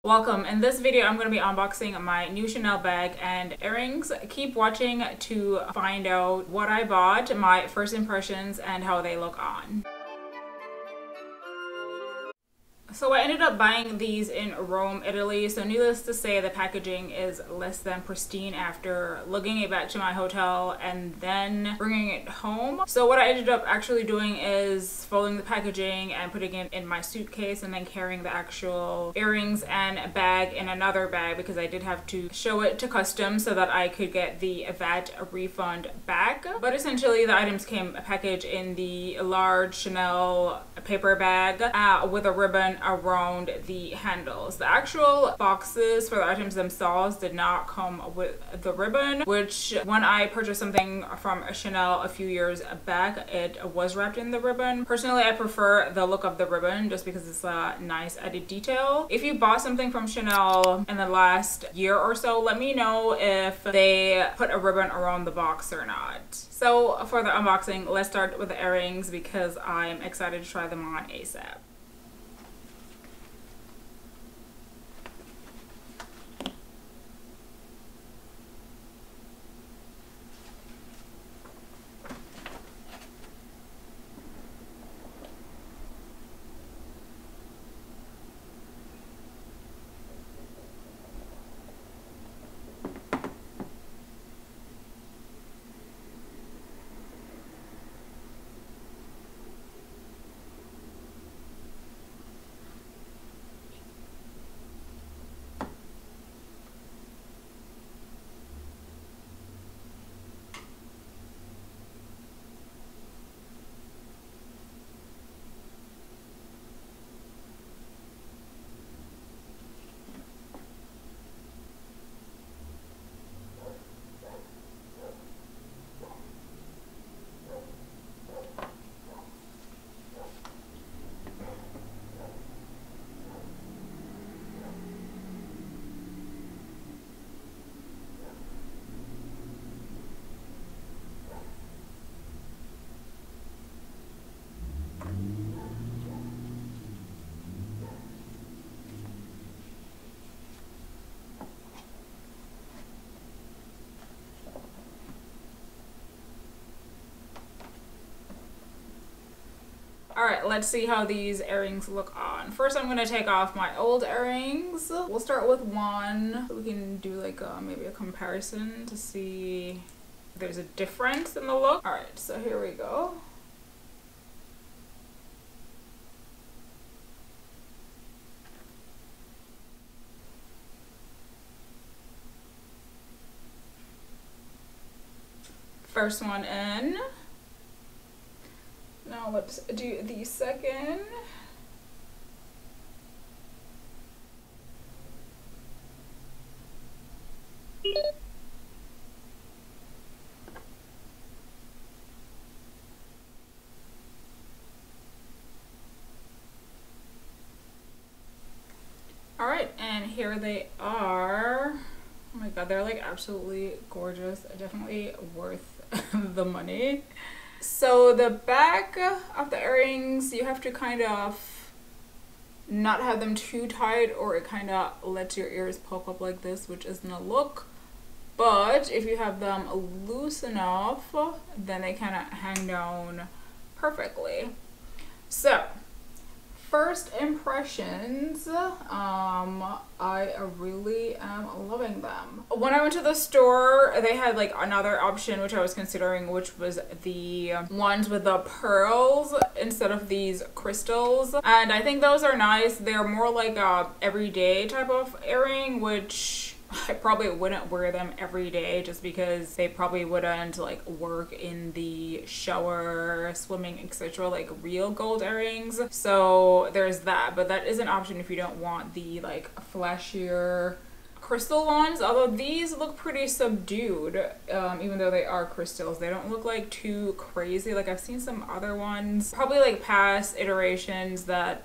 Welcome. In this video, I'm going to be unboxing my new Chanel bag and earrings. Keep watching to find out what I bought, my first impressions, and how they look on. So I ended up buying these in Rome, Italy. So needless to say, the packaging is less than pristine after lugging it back to my hotel and then bringing it home. So what I ended up actually doing is folding the packaging and putting it in my suitcase and then carrying the actual earrings and bag in another bag because I did have to show it to customs so that I could get the VAT refund back. But essentially the items came packaged in the large Chanel paper bag with a ribbon around the handles. The actual boxes for the items themselves did not come with the ribbon, which when I purchased something from Chanel a few years back, it was wrapped in the ribbon. Personally, I prefer the look of the ribbon just because it's a nice added detail. If you bought something from Chanel in the last year or so, let me know if they put a ribbon around the box or not. So for the unboxing, let's start with the earrings because I'm excited to try them on ASAP. Alright, let's see how these earrings look on. First, I'm going to take off my old earrings. We'll start with one. We can do like maybe a comparison to see if there's a difference in the look. Alright, so here we go. First one in. Now let's do the second. All right, and here they are. Oh my god, they're like absolutely gorgeous. Definitely worth the money. So the back of the earrings, you have to kind of not have them too tight or it kind of lets your ears poke up like this, which isn't a look. But if you have them loose enough, then they kind of hang down perfectly. So first impressions, I really am loving them. When I went to the store, they had like another option which I was considering, which was the ones with the pearls instead of these crystals, and I think those are nice. They're more like a everyday type of earring, which I probably wouldn't wear them every day just because they probably wouldn't like work in the shower, swimming, etc. like real gold earrings. So there's that, but that is an option if you don't want the like flashier crystal ones, although these look pretty subdued. Even though they are crystals, they don't look like too crazy. Like I've seen some other ones, probably like past iterations, that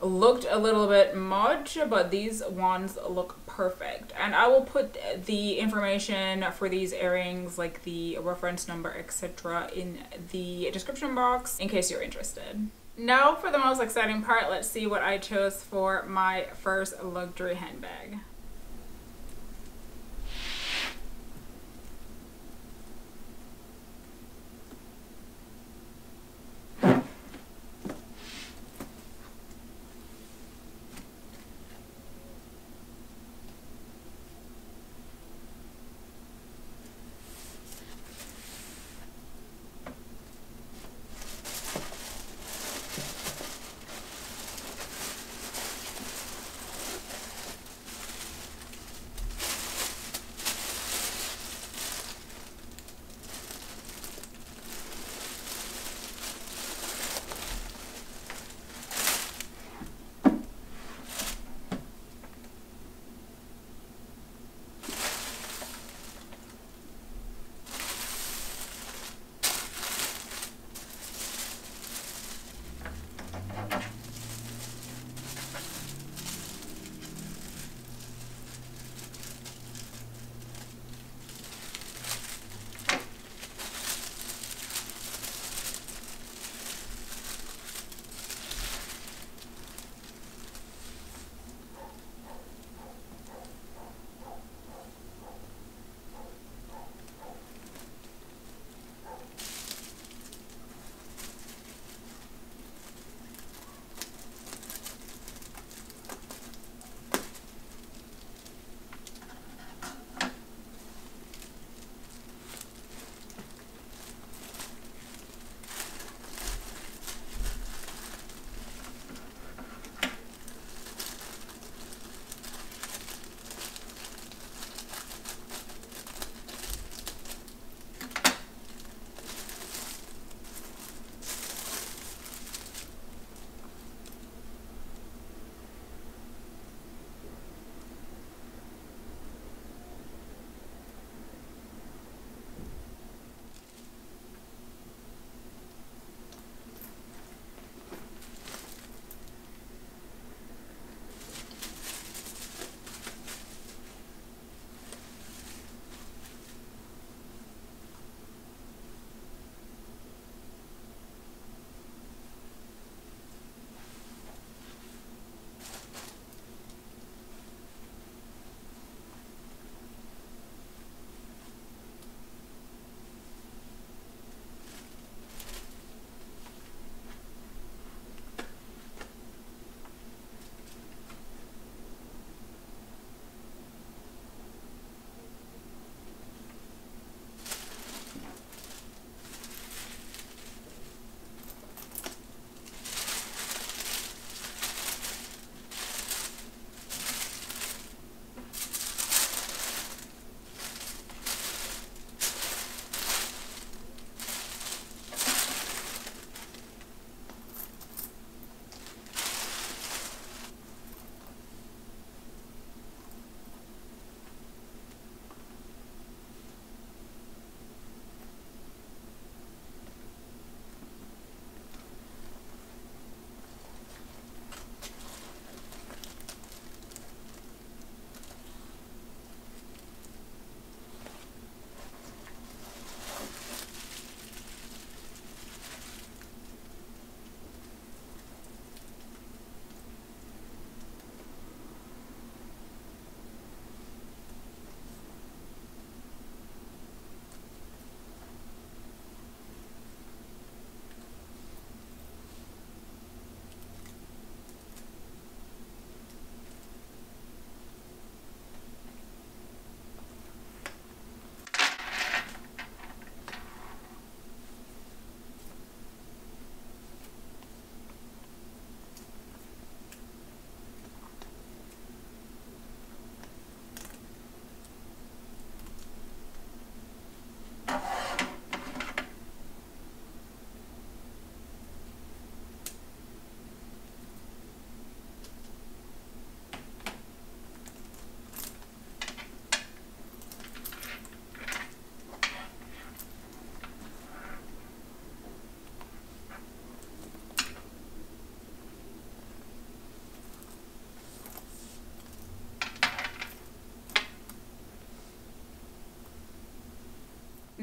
looked a little bit much, but these ones look perfect. And I will put the information for these earrings, like the reference number, etc., in the description box in case you're interested. Now for the most exciting part, let's see what I chose for my first luxury handbag.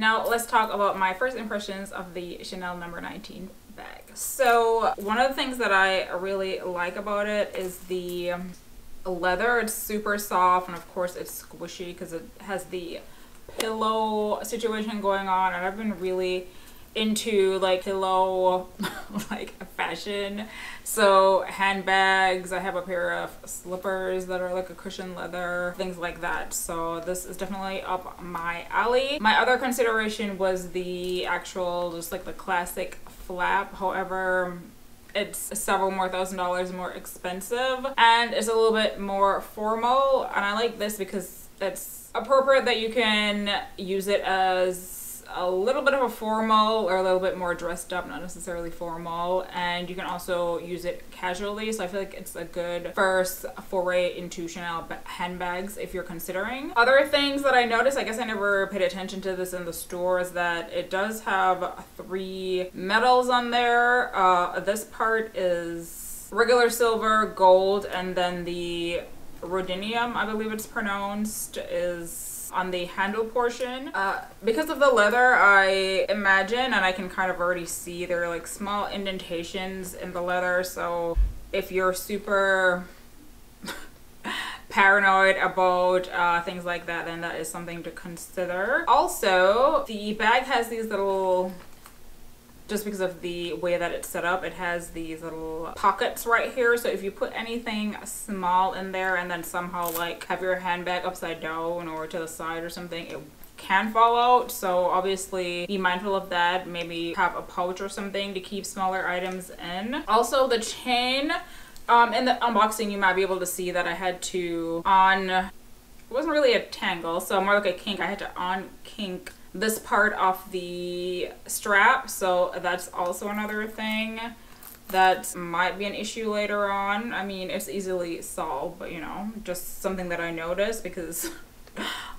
Now let's talk about my first impressions of the Chanel number 19 bag. So one of the things that I really like about it is the leather. It's super soft, and of course it's squishy because it has the pillow situation going on, and I've been really into like pillow like fashion. So handbags, I have a pair of slippers that are like a cushion leather, things like that. So this is definitely up my alley. My other consideration was the actual, just like the classic flap. However, it's several more $1,000s more expensive, and it's a little bit more formal, and I like this because it's appropriate that you can use it as a little bit of a formal or a little bit more dressed up, not necessarily formal, and you can also use it casually. So I feel like it's a good first foray into Chanel handbags if you're considering. Other things that I noticed, I guess I never paid attention to this in the store, is that it does have 3 metals on there. This part is regular silver, gold, and then the Ruthenium, I believe it's pronounced, is on the handle portion. Because of the leather, I imagine, and I can kind of already see, there are like small indentations in the leather, so if you're super paranoid about things like that, then that is something to consider. Also, the bag has these little, just because of the way that it's set up, it has these little pockets right here. So if you put anything small in there and then somehow like have your handbag upside down or to the side or something, it can fall out. So obviously be mindful of that. Maybe have a pouch or something to keep smaller items in. Also the chain, in the unboxing you might be able to see that I had to it wasn't really a tangle, so more like a kink. I had to unkink this part of the strap, so that's also another thing that might be an issue later on. I mean, it's easily solved, but you know, just something that I noticed because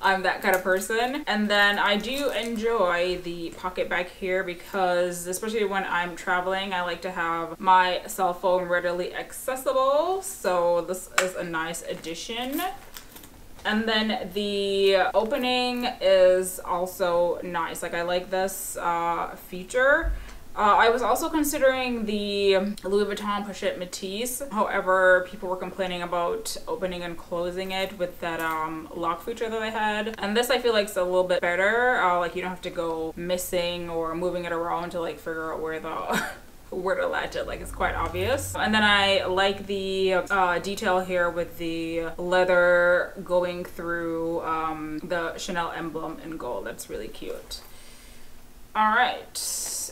I'm that kind of person. And then I do enjoy the pocket back here because, especially when I'm traveling, I like to have my cell phone readily accessible, so this is a nice addition. And then the opening is also nice. Like, I like this feature. I was also considering the Louis Vuitton Pochette Métis. However, people were complaining about opening and closing it with that lock feature that I had. And this I feel like is a little bit better. Like, you don't have to go missing or moving it around to like figure out where to latch it, like it's quite obvious. And then I like the detail here with the leather going through the Chanel emblem in gold. That's really cute. All right,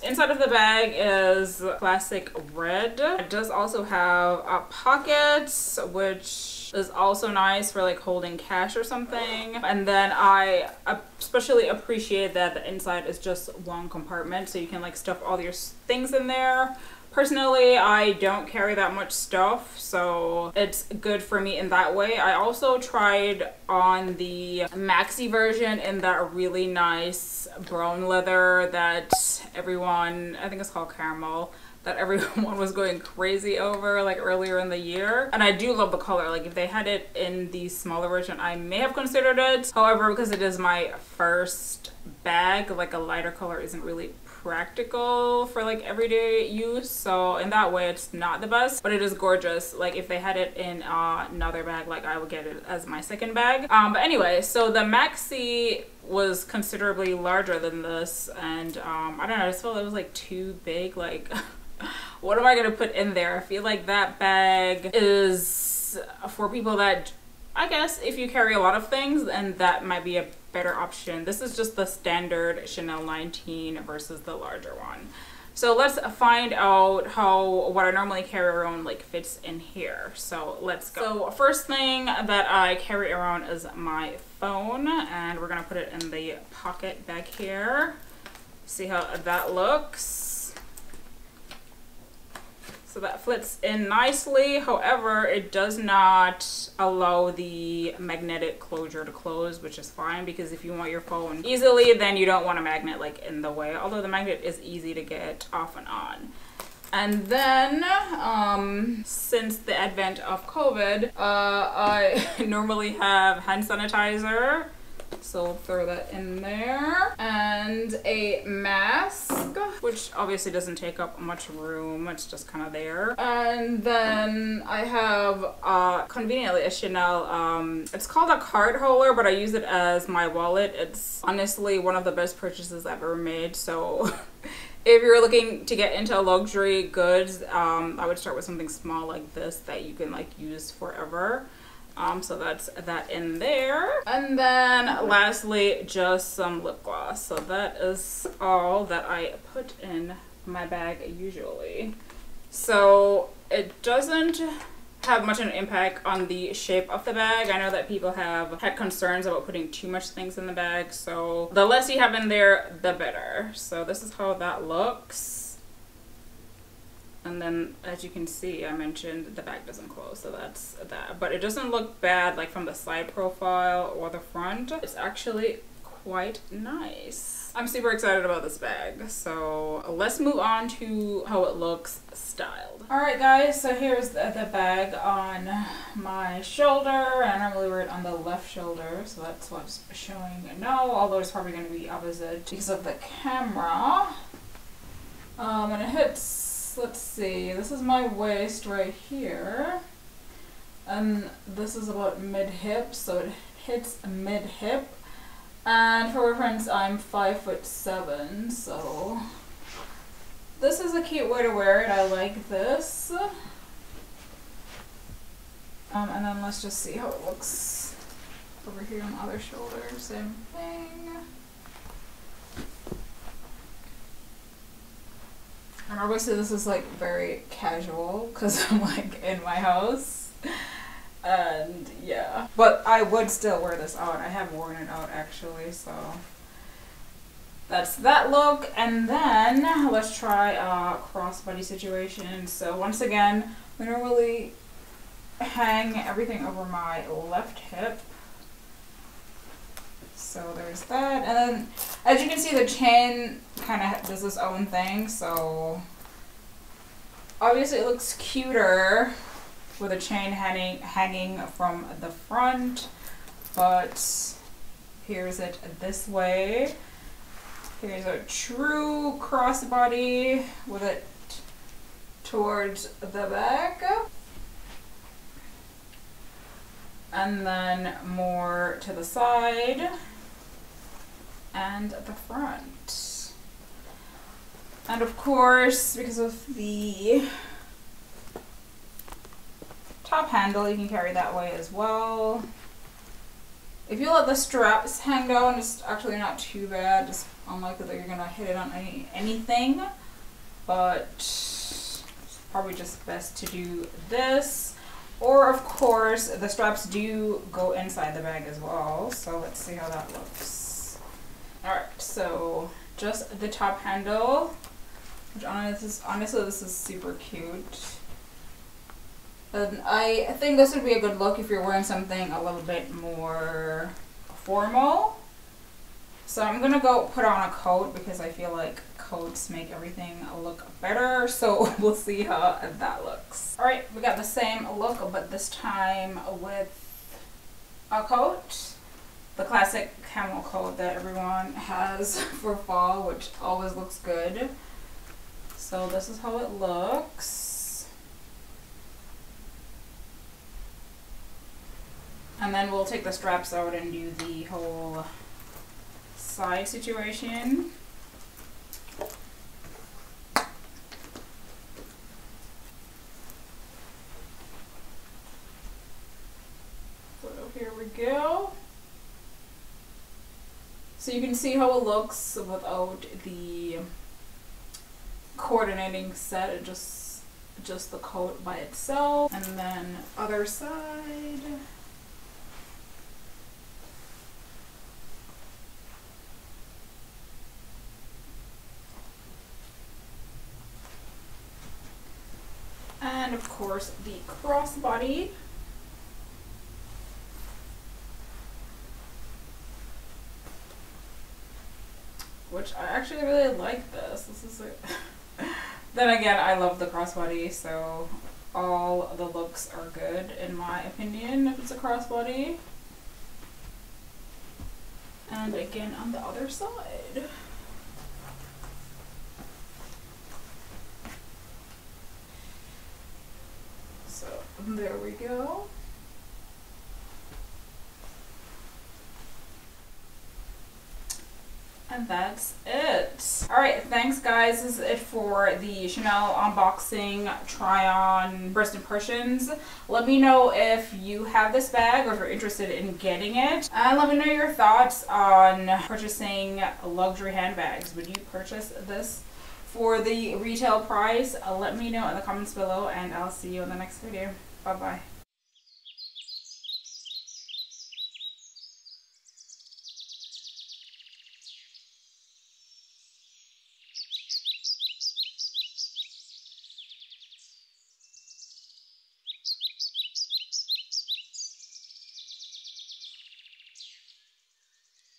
inside of the bag is classic red. It does also have pockets, which is also nice for like holding cash or something. And then I especially appreciate that the inside is just one compartment, so you can like stuff all your things in there. Personally, I don't carry that much stuff, so it's good for me in that way. I also tried on the maxi version in that really nice brown leather that everyone, I think it's called caramel, that everyone was going crazy over like earlier in the year. And I do love the color. Like, if they had it in the smaller version, I may have considered it. However, because it is my first bag, like a lighter color isn't really practical for like everyday use, so in that way it's not the best, but it is gorgeous. Like, if they had it in another bag, like I would get it as my second bag. But anyway, so the maxi was considerably larger than this, and I don't know, I just felt it was like too big. Like, what am I gonna put in there? I feel like that bag is for people that, I guess, if you carry a lot of things, then that might be a better option. This is just the standard Chanel 19 versus the larger one. So let's find out how what I normally carry around like fits in here. So let's go. So first thing that I carry around is my phone, and we're gonna put it in the pocket back here. See how that looks. So that fits in nicely. However, it does not allow the magnetic closure to close, which is fine, because if you want your phone easily, then you don't want a magnet like in the way, although the magnet is easy to get off and on. And then since the advent of COVID, I normally have hand sanitizer So we'll throw that in there. And a mask, which obviously doesn't take up much room. It's just kind of there. And then I have conveniently a Chanel, it's called a card holder, but I use it as my wallet. It's honestly one of the best purchases I've ever made. So if you're looking to get into luxury goods, I would start with something small like this that you can like use forever. So that's that in there. And then lastly, just some lip gloss. So that is all that I put in my bag usually. So it doesn't have much of an impact on the shape of the bag. I know that people have had concerns about putting too much things in the bag. So the less you have in there, the better. So this is how that looks. And then, as you can see, I mentioned the bag doesn't close, so that's that. But it doesn't look bad like from the side profile or the front. It's actually quite nice. I'm super excited about this bag. So let's move on to how it looks styled. Alright guys, so here's the bag on my shoulder. And I normally wear it on the left shoulder, so that's what's showing now. Although it's probably going to be opposite because of the camera. And it hits, let's see, this is my waist right here, and this is about mid-hip, so it hits mid-hip. And for reference, I'm 5'7", so this is a cute way to wear it. I like this. And then let's just see how it looks over here on the other shoulder. Same thing. And obviously this is like very casual because I'm like in my house, and yeah, but I would still wear this out. I have worn it out actually, so that's that look. And then let's try a crossbody situation. So once again, I normally hang everything over my left hip. So there's that, and then as you can see, the chain kind of does its own thing. So obviously it looks cuter with a chain hanging from the front, but here's it this way. Here's a true crossbody with it towards the back, and then more to the side and the front. And of course, because of the top handle, you can carry that way as well. If you let the straps hang down, it's actually not too bad. It's unlikely that you're gonna hit it on anything, but it's probably just best to do this. Or of course, the straps do go inside the bag as well. So let's see how that looks. Alright, so just the top handle, which honestly this is super cute. And I think this would be a good look if you're wearing something a little bit more formal. So I'm gonna go put on a coat because I feel like coats make everything look better. So we'll see how that looks. Alright, we got the same look, but this time with a coat. The classic camel coat that everyone has for fall, which always looks good. So this is how it looks. And then we'll take the straps out and do the whole side situation. So here we go. So you can see how it looks without the coordinating set, and just the coat by itself. And then other side. And of course the crossbody. Which I actually really like this. This is like then again, I love the crossbody, so all the looks are good in my opinion if it's a crossbody. And again on the other side. So there we go. And that's it. Alright, thanks guys. This is it for the Chanel unboxing, try on, first impressions. Let me know if you have this bag or if you're interested in getting it. And let me know your thoughts on purchasing luxury handbags. Would you purchase this for the retail price? Let me know in the comments below and I'll see you in the next video. Bye bye.